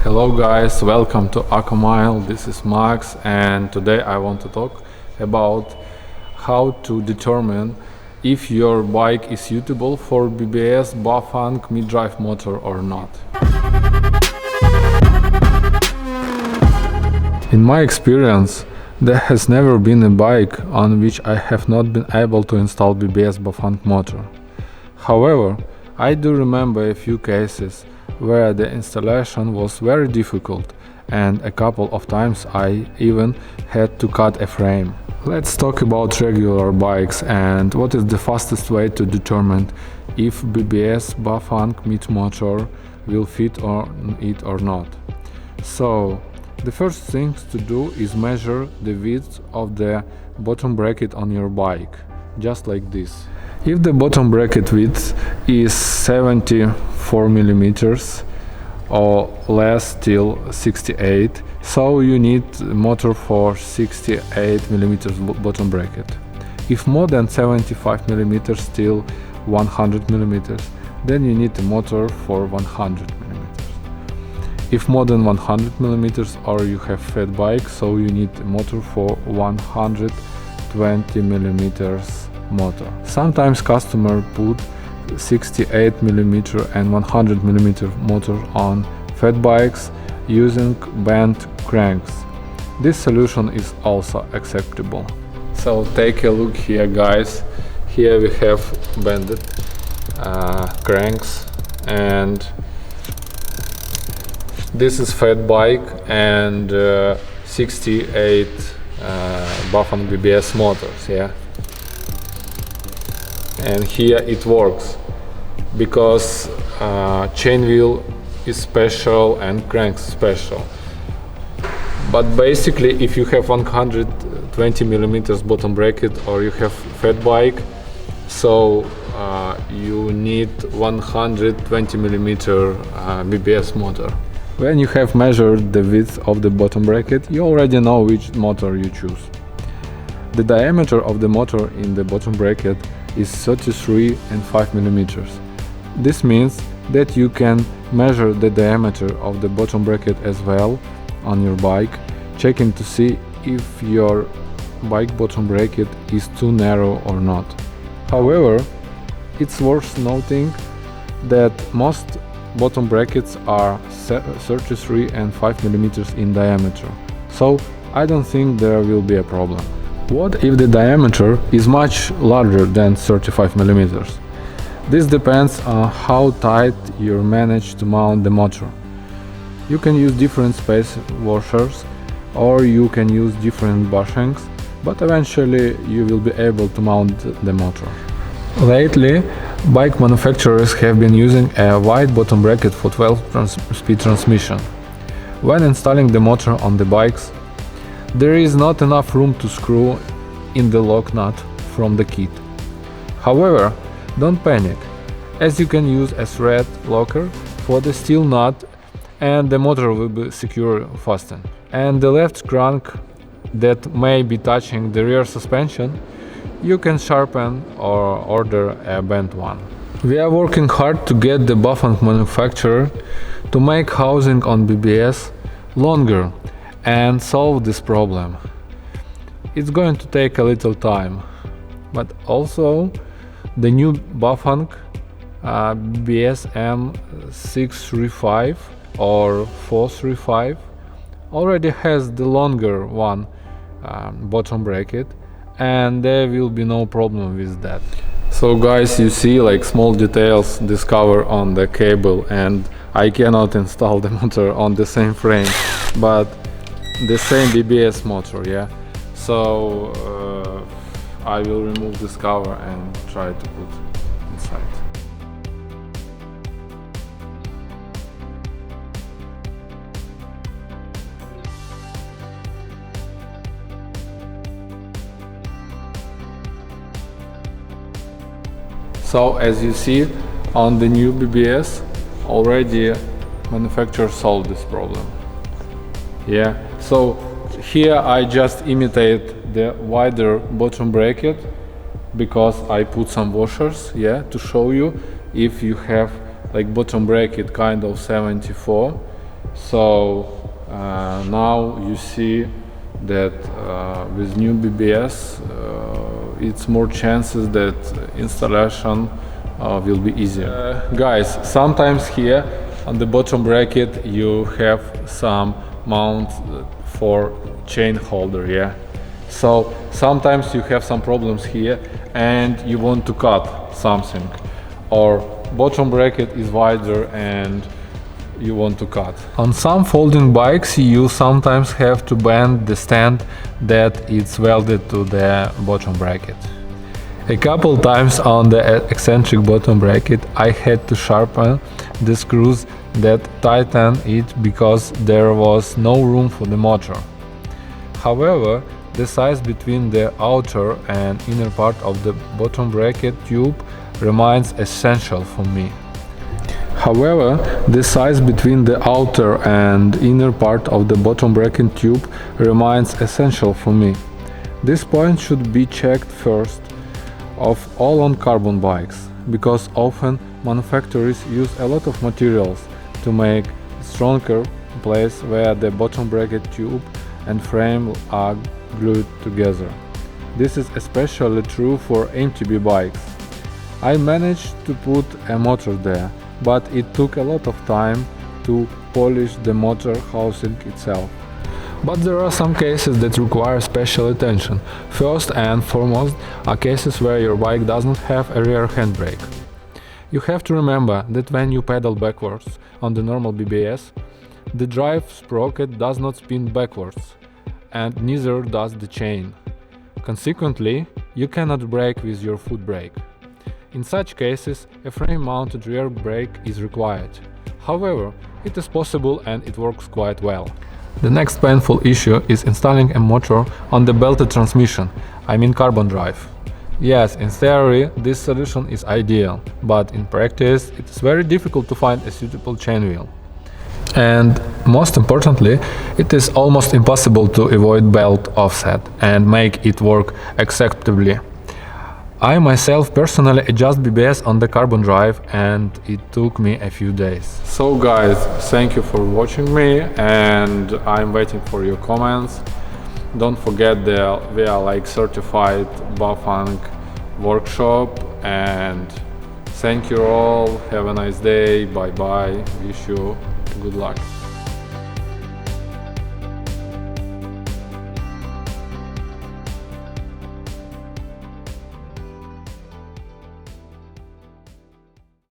Hello guys, welcome to Accolmile. This is Max, and today I want to talk about how to determine if your bike is suitable for BBS Bafang mid-drive motor or not. In my experience, there has never been a bike on which I have not been able to install BBS Bafang motor. However, I do remember a few cases where the installation was very difficult, and a couple of times I even had to cut a frame. Let's talk about regular bikes and what is the fastest way to determine if BBS Bafang mid motor will fit on it or not. So, the first thing to do is measure the width of the bottom bracket on your bike, just like this. If the bottom bracket width is 74 millimeters or less till 68, so you need motor for 68 millimeters bottom bracket. If more than 75 millimeters till 100 millimeters, then you need a motor for 100 millimeters. If more than 100 millimeters or you have fat bike, so you need a motor for 120 millimeters motor. Sometimes customer put 68 millimeter and 100 millimeter motor on fat bikes using bent cranks. This solution is also acceptable. So take a look here, guys. Here we have bended cranks, and this is fat bike and 68 Bafang BBS motors, yeah. And here it works because chain wheel is special and cranks special. But basically, if you have 120 millimeters bottom bracket or you have fat bike, so you need 120 millimeter BBS motor. When you have measured the width of the bottom bracket, you already know which motor you choose. The diameter of the motor in the bottom bracket is 33 and 5 millimeters. This means that you can measure the diameter of the bottom bracket as well on your bike, checking to see if your bike bottom bracket is too narrow or not. However, it's worth noting that most bottom brackets are 33 and 5 millimeters in diameter, so I don't think there will be a problem. What if the diameter is much larger than 35 millimeters? This depends on how tight you manage to mount the motor. You can use different space washers or you can use different bushings, but eventually you will be able to mount the motor. Lately, bike manufacturers have been using a wide bottom bracket for 12-speed transmission. When installing the motor on the bikes, there is not enough room to screw in the lock nut from the kit. However, don't panic, as you can use a thread locker for the steel nut and the motor will be secure fastened. And the left crank that may be touching the rear suspension, you can sharpen or order a bent one. We are working hard to get the Bafang manufacturer to make housing on BBS longer and solve this problem. It's going to take a little time, but also the new Bafang BBS M635 or 435 already has the longer one bottom bracket, and there will be no problem with that. So guys, you see like small details discovered on the cable, and I cannot install the motor on the same frame, but the same BBS motor, yeah. So I will remove this cover and try to put inside. So as you see on the new BBS, already manufacturer solved this problem. Yeah, so here I just imitate the wider bottom bracket because I put some washers, yeah, to show you if you have like bottom bracket kind of 74 So now you see that with new BBS it's more chances that installation will be easier. Guys, sometimes here on the bottom bracket you have some mount for chain holder, yeah. So sometimes you have some problems here and you want to cut something, or bottom bracket is wider and you want to cut. On some folding bikes you sometimes have to bend the stand that it's welded to the bottom bracket. A couple times on the eccentric bottom bracket I had to sharpen the screws that tighten it because there was no room for the motor. However, the size between the outer and inner part of the bottom bracket tube remains essential for me. However, the size between the outer and inner part of the bottom bracket tube remains essential for me. This point should be checked first of all on carbon bikes, because often manufacturers use a lot of materials to make stronger place where the bottom bracket tube and frame are glued together. This is especially true for MTB bikes. I managed to put a motor there, but it took a lot of time to polish the motor housing itself. But there are some cases that require special attention. First and foremost are cases where your bike doesn't have a rear handbrake. You have to remember that when you pedal backwards on the normal BBS, the drive sprocket does not spin backwards, and neither does the chain. Consequently, you cannot brake with your foot brake. In such cases, a frame-mounted rear brake is required. However, it is possible and it works quite well. The next painful issue is installing a motor on the belted transmission, I mean carbon drive. Yes, in theory this solution is ideal, but in practice it is very difficult to find a suitable chain wheel. And most importantly, it is almost impossible to avoid belt offset and make it work acceptably. I myself personally adjust BBS on the carbon drive and it took me a few days. So guys, thank you for watching me and I'm waiting for your comments. Don't forget that we are like certified Bafang workshop, and thank you all, have a nice day, bye bye, wish you good luck.